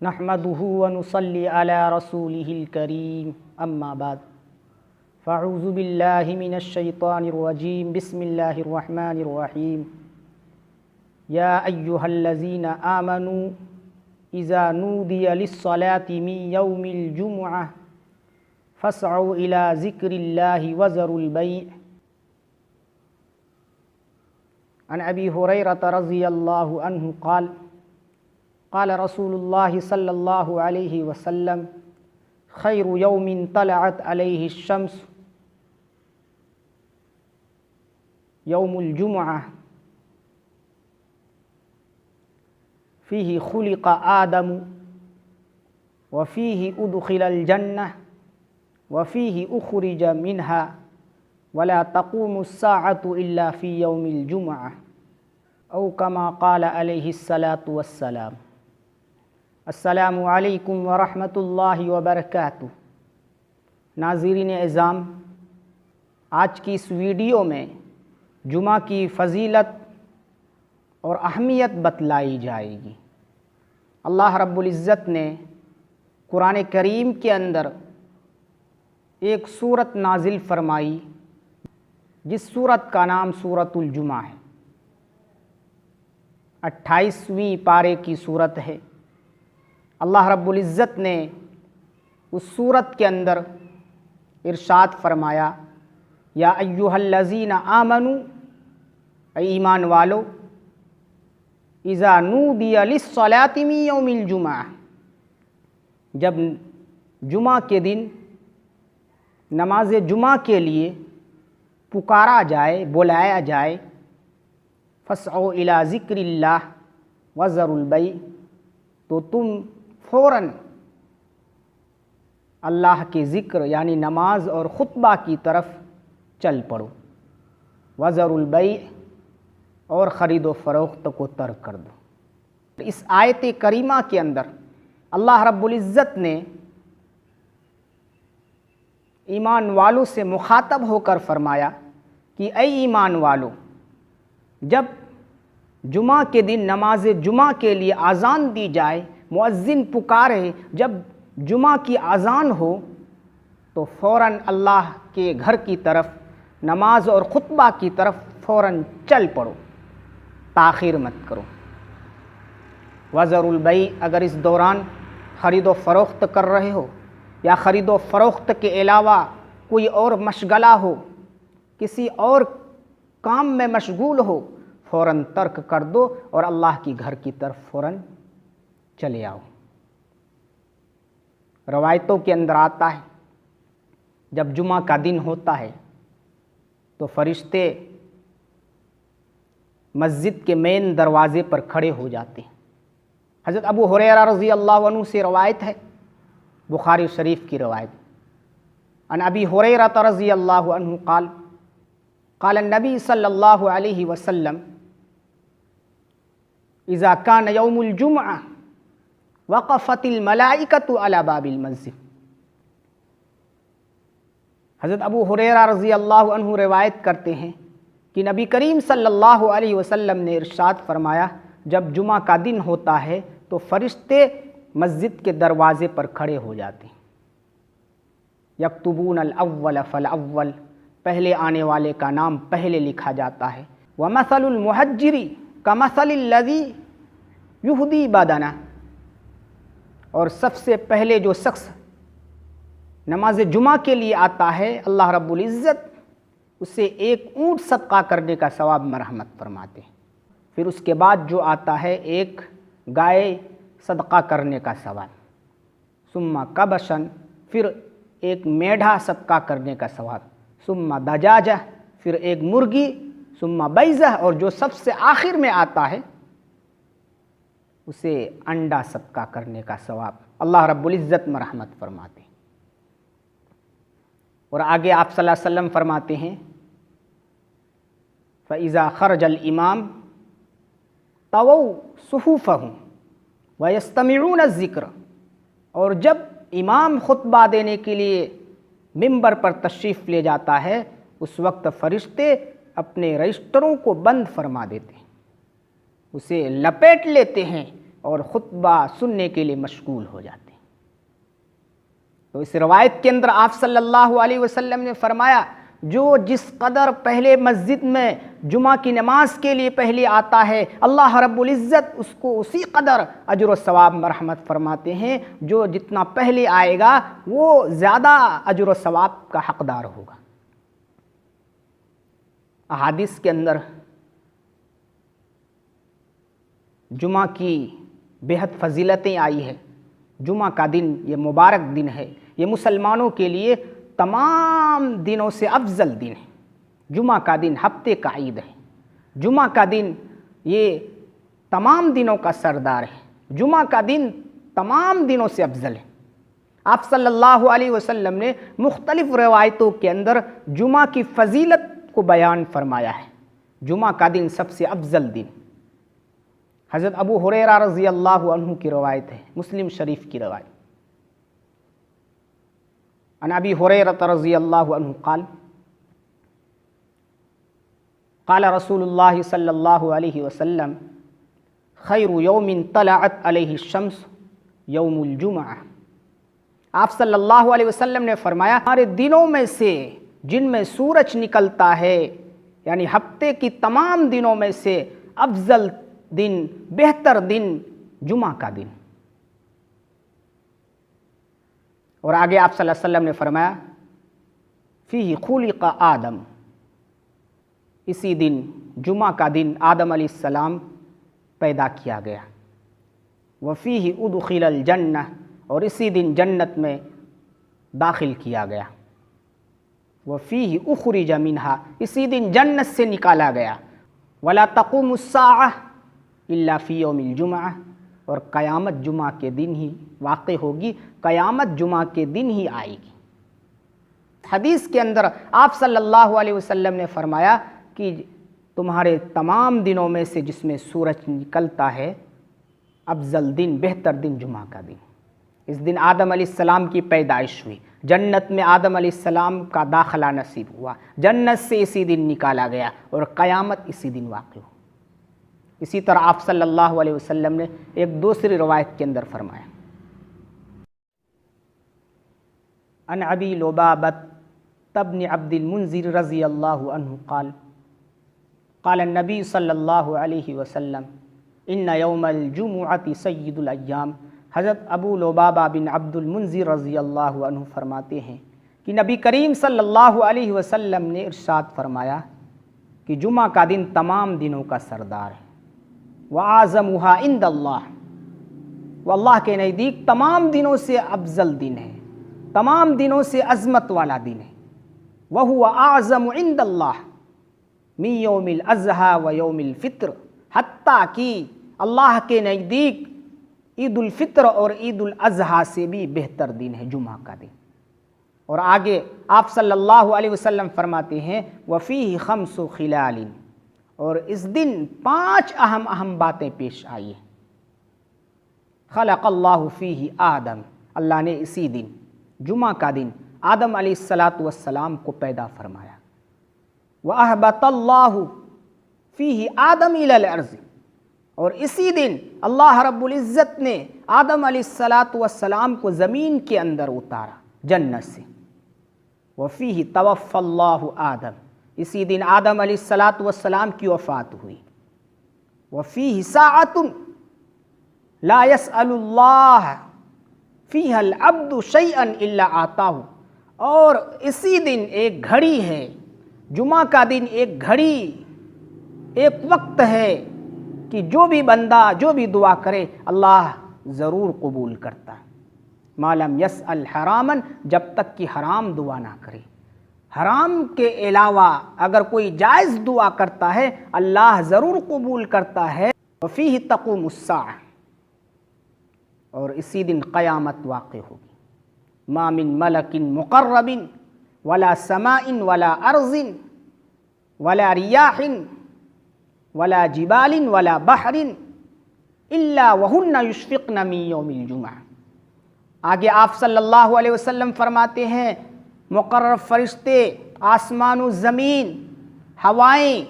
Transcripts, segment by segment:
نحمده ونصلي على رسوله الكريم اما بعد فاعوذ بالله من الشيطان الرجيم بسم الله الرحمن الرحيم يا أيها الذين آمنوا إذا نودي للصلاة من يوم الجمعة فاسعوا إلى ذكر الله وذروا البيع عن أبي هريرة رضي الله عنه قال قال رسول الله صلى الله عليه وسلم خير يوم طلعت عليه الشمس يوم الجمعة فيه خلق آدم وفيه أدخل الجنة وفيه أخرج منها ولا تقوم الساعة إلا في يوم الجمعة أو كما قال عليه الصلاة والسلام۔ السلام علیکم ورحمۃ اللہ وبرکاتہ۔ ناظرین اعظام، آج کی اس ویڈیو میں جمعہ کی فضیلت اور اہمیت بتلائی جائے گی۔ اللہ رب العزت نے قرآن کریم کے اندر ایک سورت نازل فرمائی جس سورت کا نام سورۃ الجمعہ ہے۔ 28ویں پارے کی سورت ہے۔ اللہ رب العزت نے اس سورت کے اندر ارشاد فرمایا، یا ایھا الذین آمنوا، اے ایمان والو، اذا نودی للصلاۃ من یوم الجمعہ، جب جمعہ کے دن نماز جمعہ کے لیے پکارا جائے، بلایا جائے، فاسعوا الی ذکر اللہ وذروا البیع، تو تم فوراً اللہ کے ذکر یعنی نماز اور خطبہ کی طرف چل پڑو، وذروا البیع، اور خرید و فروخت کو ترک کر دو۔ اس آیت کریمہ کے اندر اللہ رب العزت نے ایمان والوں سے مخاطب ہو کر فرمایا کہ اے ایمان والو، جب جمعہ کے دن نماز جمعہ کے لیے اذان دی جائے، مؤذن پکارے، جب جمعہ کی اذان ہو تو فوراً اللہ کے گھر کی طرف، نماز اور خطبہ کی طرف فوراً چل پڑو، تاخیر مت کرو۔ وذروا البیع، اگر اس دوران خرید و فروخت کر رہے ہو یا خرید و فروخت کے علاوہ کوئی اور مشغلہ ہو، کسی اور کام میں مشغول ہو، فوراً ترک کر دو اور اللہ کی گھر کی طرف فوراً چلے آؤ۔ روایتوں کے اندر آتا ہے جب جمعہ کا دن ہوتا ہے تو فرشتے مسجد کے مین دروازے پر کھڑے ہو جاتے ہیں۔ حضرت ابو ہریرہ رضی اللہ عنہ سے روایت ہے، بخاری شریف کی روایت، عن ابی ہریرہ رضی اللہ عنہ قال قال النبی صلی اللہ علیہ وسلم اذا کان یوم الجمعہ وقفت الملائکۃ علی باب المسجد۔ حضرت ابو ہریرہ رضی اللہ عنہ روایت کرتے ہیں کہ نبی کریم صلی اللہ علیہ وسلم نے ارشاد فرمایا، جب جمعہ کا دن ہوتا ہے تو فرشتے مسجد کے دروازے پر کھڑے ہو جاتے ہیں۔ یکتبون الاول فالاول، پہلے آنے والے کا نام پہلے لکھا جاتا ہے۔ ومثل المہجر کمثل الذی یہدی بدنہ، اور سب سے پہلے جو شخص نماز جمعہ کے لیے آتا ہے، اللہ رب العزت اسے ایک اونٹ صدقہ کرنے کا ثواب مرحمت فرماتے ہیں۔ پھر اس کے بعد جو آتا ہے ایک گائے صدقہ کرنے کا ثواب، ثم کبشا، پھر ایک میڈھا صدقہ کرنے کا ثواب، ثم دجاجہ، پھر ایک مرغی، ثم بیضہ، اور جو سب سے آخر میں آتا ہے اسے انڈا صدقہ کرنے کا ثواب اللہ رب العزت مرحمت فرماتے ہیں۔ اور آگے آپ صلی اللہ علیہ وسلم فرماتے ہیں، فَإِذَا خَرَجَ الْإِمَامُ طَوَوْا صُفُوفَهُمْ وَيَسْتَمِعُونَ الذِّكْرَ، اور جب امام خطبہ دینے کے لیے ممبر پر تشریف لے جاتا ہے، اس وقت فرشتے اپنے رجسٹروں کو بند فرما دیتے ہیں، اسے لپیٹ لیتے ہیں اور خطبہ سننے کے لیے مشغول ہو جاتے ہیں۔ تو اس روایت کے اندر آپ صلی اللہ علیہ وسلم نے فرمایا جو جس قدر پہلے مسجد میں جمعہ کی نماز کے لیے پہلے آتا ہے، اللہ رب العزت اس کو اسی قدر اجر و ثواب مرحمت فرماتے ہیں۔ جو جتنا پہلے آئے گا وہ زیادہ اجر و ثواب کا حقدار ہوگا۔ احادیث کے اندر جمعہ کی بے حد فضیلتیں آئی ہے۔ جمعہ کا دن یہ مبارک دن ہے، یہ مسلمانوں کے لیے تمام دنوں سے افضل دن ہے۔ جمعہ کا دن ہفتے کا عید ہے، جمعہ کا دن یہ تمام دنوں کا سردار ہے، جمعہ کا دن تمام دنوں سے افضل ہے۔ آپ صلی اللہ علیہ وسلم نے مختلف روایتوں کے اندر جمعہ کی فضیلت کو بیان فرمایا ہے۔ جمعہ کا دن سب سے افضل دن۔ حضرت ابو ہریرہ رضی اللہ عنہ کی روایت ہے، مسلم شریف کی روایت۔ عن ابی ہریرہ رضی اللہ عنہ قال قال رسول اللہ صلی اللہ علیہ وسلم خیر یوم طلعت علیہ الشمس یوم الجمعہ۔ آپ صلی اللہ علیہ وسلم نے فرمایا ہمارے دنوں میں سے جن میں سورج نکلتا ہے، یعنی ہفتے کی تمام دنوں میں سے افضل دن، بہتر دن جمعہ کا دن۔ اور آگے آپ صلی اللہ علیہ وسلم نے فرمایا فیہ خلق آدم، اسی دن جمعہ کا دن آدم علیہ السلام پیدا کیا گیا۔ وفیہ ادخل الجنہ، اور اسی دن جنت میں داخل کیا گیا۔ وفیہ اخرج منہا، اسی دن جنت سے نکالا گیا۔ ولا تقوم الساعہ الا فی یوم الجمعہ، اور قیامت جمعہ کے دن ہی واقع ہوگی، قیامت جمعہ کے دن ہی آئے گی۔ حدیث کے اندر آپ صلی اللہ علیہ وسلم نے فرمایا کہ تمہارے تمام دنوں میں سے جس میں سورج نکلتا ہے، افضل دن، بہتر دن جمعہ کا دن۔ اس دن آدم علیہ السلام کی پیدائش ہوئی، جنت میں آدم علیہ السلام کا داخلہ نصیب ہوا، جنت سے اسی دن نکالا گیا، اور قیامت اسی دن واقع ہو۔ اسی طرح آپ صلی اللہ علیہ وسلم نے ایک دوسری روایت کے اندر فرمایا عن ابی لبابۃ بن عبد المنذر رضی اللہ عنہ قال قال النبی صلی اللہ علیہ وسلم ان یوم الجمعۃ سید الایام۔ حضرت ابو لبابہ بن عبد المنذر رضی اللہ عنہ فرماتے ہیں کہ نبی کریم صلی اللہ علیہ وسلم نے ارشاد فرمایا کہ جمعہ کا دن تمام دنوں کا سردار ہے۔ وَأَعْظَمُهَا عِنْدَ اللَّهِ، وہ اللہ کے نزدیک تمام دنوں سے افضل دن ہے، تمام دنوں سے عظمت والا دن ہے۔ وَهُوَ أَعْظَمُ عِنْدَ اللَّهِ مِنْ يَوْمِ الْأَضْحَىٰ وَيَوْمِ الْفِطْرِ، حتیٰ کہ اللہ کے نزدیک عید الفطر اور عید الاضحیٰ سے بھی بہتر دن ہے جمعہ کا دن۔ اور آگے آپ صلی اللہ علیہ وسلم فرماتے ہیں وَفِيهِ خَمْسُ خِلَالٍ، اور اس دن 5 اہم باتیں پیش آئی ہیں۔ خلق اللہ فیہ آدم، اللہ نے اسی دن جمعہ کا دن آدم علیہ السلام کو پیدا فرمایا۔ وَأَهْبَطَ اللَّهُ فِيهِ آدَمَ إِلَى الْأَرْضِ، اور اسی دن اللہ رب العزت نے آدم علیہ السلام کو زمین کے اندر اتارا جنت سے۔ وَفِيهِ تَوَفَّى اللَّهُ آدَمَ، اسی دن آدم علیہ السلام کی وفات ہوئی۔ وَفِيهِ سَاعَةٌ لَا يَسْأَلُ اللَّهَ فِيهَا الْعَبْدُ شَيْئًا إِلَّا آتَاهُ، اور اسی دن ایک گھڑی ہے، جمعہ کا دن ایک گھڑی، ایک وقت ہے کہ جو بھی بندہ جو بھی دعا کرے اللہ ضرور قبول کرتا ہے۔ مَا لَمْ يَسْأَلْ حَرَامًا، جب تک کہ حرام دعا نہ کرے۔ حرام کے علاوہ اگر کوئی جائز دعا کرتا ہے اللہ ضرور قبول کرتا ہے۔ وفیہ تقوم الساعہ، اور اسی دن قیامت واقع ہوگی۔ ما من ملک مقرب ولا سماء ولا ارض ولا ریاح ولا جبال ولا بحر الا وہن یشفقن من یوم الجمعہ۔ آگے آپ صلی اللہ علیہ وسلم فرماتے ہیں مقرر فرشتے، آسمان و زمین، ہوائیں،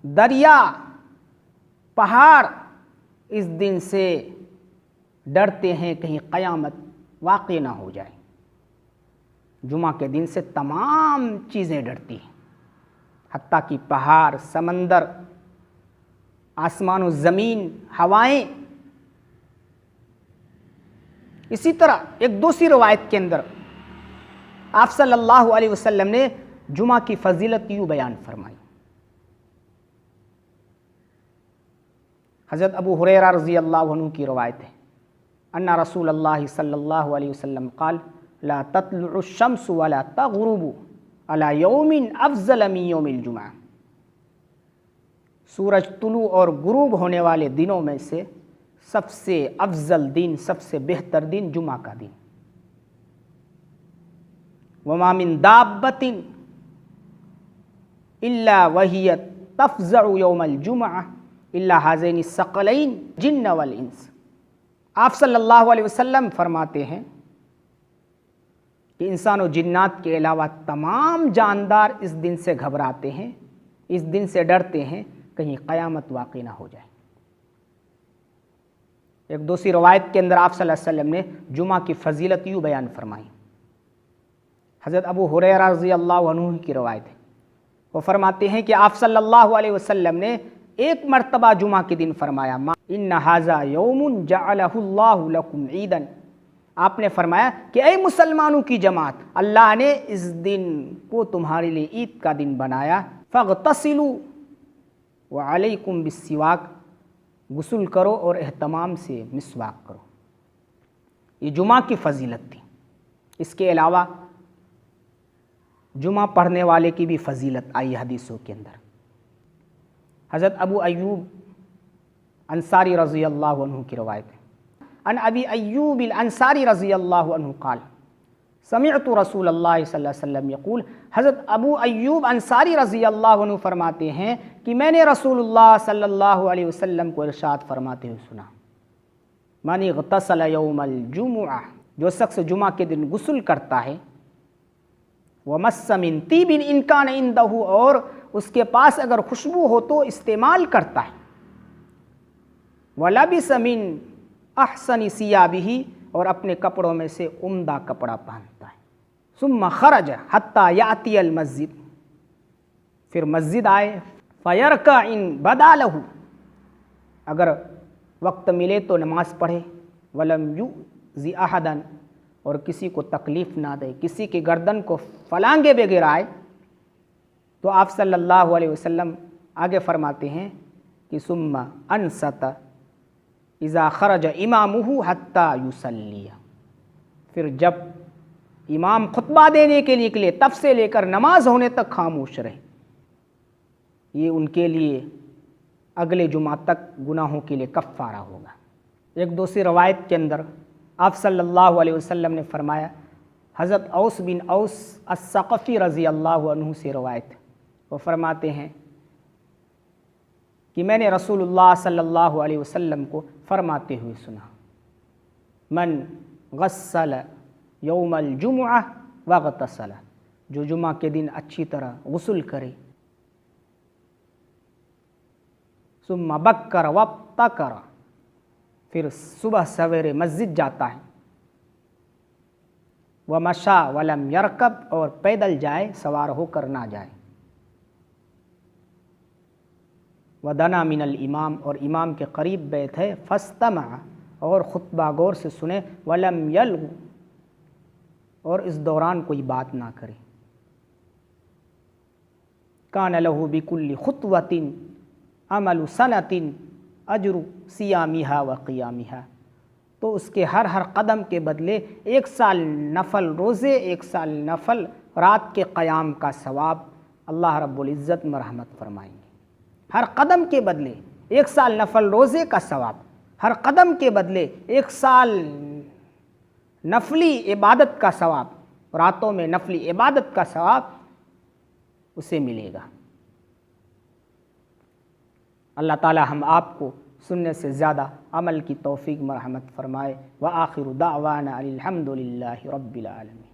دریا، پہاڑ، اس دن سے ڈرتے ہیں کہیں قیامت واقع نہ ہو جائے۔ جمعہ کے دن سے تمام چیزیں ڈرتی ہیں، حتیٰ کہ پہاڑ، سمندر، آسمان و زمین، ہوائیں۔ اسی طرح ایک دوسری روایت کے اندر آپ صلی اللہ علیہ وسلم نے جمعہ کی فضیلت یوں بیان فرمائی۔ حضرت ابو ہریرہ رضی اللہ عنہ کی روایت ہے، ان رسول اللہ صلی اللہ علیہ وسلم قال لا تطلع الشمس ولا تغرب على یوم افضل من یوم الجمعہ۔ سورج طلوع اور غروب ہونے والے دنوں میں سے سب سے افضل دن، سب سے بہتر دن جمعہ کا دن۔ وما من دابۃ الا وہی تفزع یوم الجمعہ الا ہذین الثقلین جن والانس۔ آپ صلی اللہ علیہ وسلم فرماتے ہیں کہ انسان و جنات کے علاوہ تمام جاندار اس دن سے گھبراتے ہیں، اس دن سے ڈرتے ہیں کہیں قیامت واقع نہ ہو جائے۔ ایک دوسری روایت کے اندر آپ صلی اللہ علیہ وسلم نے جمعہ کی فضیلت یوں بیان فرمائی۔ حضرت ابو ہریرہ رضی اللہ عنہ کی روایت ہے، وہ فرماتے ہیں کہ آپ صلی اللہ علیہ وسلم نے ایک مرتبہ جمعہ کے دن فرمایا ان ھذا یوم جعلہ اللہ لکم عیدا۔ آپ نے فرمایا کہ اے مسلمانوں کی جماعت، اللہ نے اس دن کو تمہارے لیے عید کا دن بنایا، فاغتسلوا وعلیکم بالسواک، غسل کرو اور اہتمام سے مسواک کرو۔ یہ جمعہ کی فضیلت تھی۔ اس کے علاوہ جمعہ پڑھنے والے کی بھی فضیلت آئی حدیثوں کے اندر۔ حضرت ابو ایوب انصاری رضی اللہ عنہ کی روایت ہے، ان ابی ایوب الانصاری رضی اللہ عنہ قال سمعت رسول اللہ صلی اللہ علیہ وسلم یقول۔ حضرت ابو ایوب انصاری رضی اللہ عنہ فرماتے ہیں کہ میں نے رسول اللہ صلی اللہ علیہ وسلم کو ارشاد فرماتے ہوئے سنا، من اغتسل یوم الجمعہ، جو شخص جمعہ کے دن غسل کرتا ہے، ومس من طیب ان کان عندہ، اور اس کے پاس اگر خوشبو ہو تو استعمال کرتا ہے، ولبس من احسن ثیابہ، اور اپنے کپڑوں میں سے عمدہ کپڑا پہنتا ہے، ثم خرج حتی یاتی المسجد، پھر مسجد آئے، فیرکع ان بدا لہ، اگر وقت ملے تو نماز پڑھے، ولم یؤذی احدا، اور کسی کو تکلیف نہ دے، کسی کی گردن کو فلانگے بغیر آئے، تو آپ صلی اللہ علیہ وسلم آگے فرماتے ہیں کہ ثم انصت اذا خرج امامہ حتی یصلی، پھر جب امام خطبہ دینے کے لیے نکلے تب سے لے کر نماز ہونے تک خاموش رہے۔ یہ ان کے لیے اگلے جمعہ تک گناہوں کے لیے کفارہ ہوگا۔ ایک دوسری روایت کے اندر آپ صلی اللہ علیہ وسلم نے فرمایا، حضرت اوس بن اوس الثقفی رضی اللہ عنہ سے روایت ہے، وہ فرماتے ہیں کہ میں نے رسول اللہ صلی اللہ علیہ وسلم کو فرماتے ہوئے سنا، من غسل یوم الجمعہ واغتسل، جو جمعہ کے دن اچھی طرح غسل کرے، ثم بکر وابتکر، پھر صبح سویرے مسجد جاتا ہے، ومشا ولم یرکب، اور پیدل جائے سوار ہو کر نہ جائے، ودنا من الامام، اور امام کے قریب بیٹھ ہے، فاستمع، اور خطبہ غور سے سنے، ولم یلغ، اور اس دوران کوئی بات نہ کرے، کان لہ بکل خطوۃ عمل سنۃ اجر صیامہا و قیامہا، تو اس کے ہر قدم کے بدلے 1 سال نفل روزے، 1 سال نفل رات کے قیام کا ثواب اللہ رب العزت مرحمت فرمائیں گے۔ ہر قدم کے بدلے 1 سال نفل روزے کا ثواب، ہر قدم کے بدلے 1 سال نفلی عبادت کا ثواب، راتوں میں نفلی عبادت کا ثواب اسے ملے گا۔ اللہ تعالی ہم آپ کو سننے سے زیادہ عمل کی توفیق مرحمت فرمائے۔ وآخر دعوانا الحمد للہ رب العالمین۔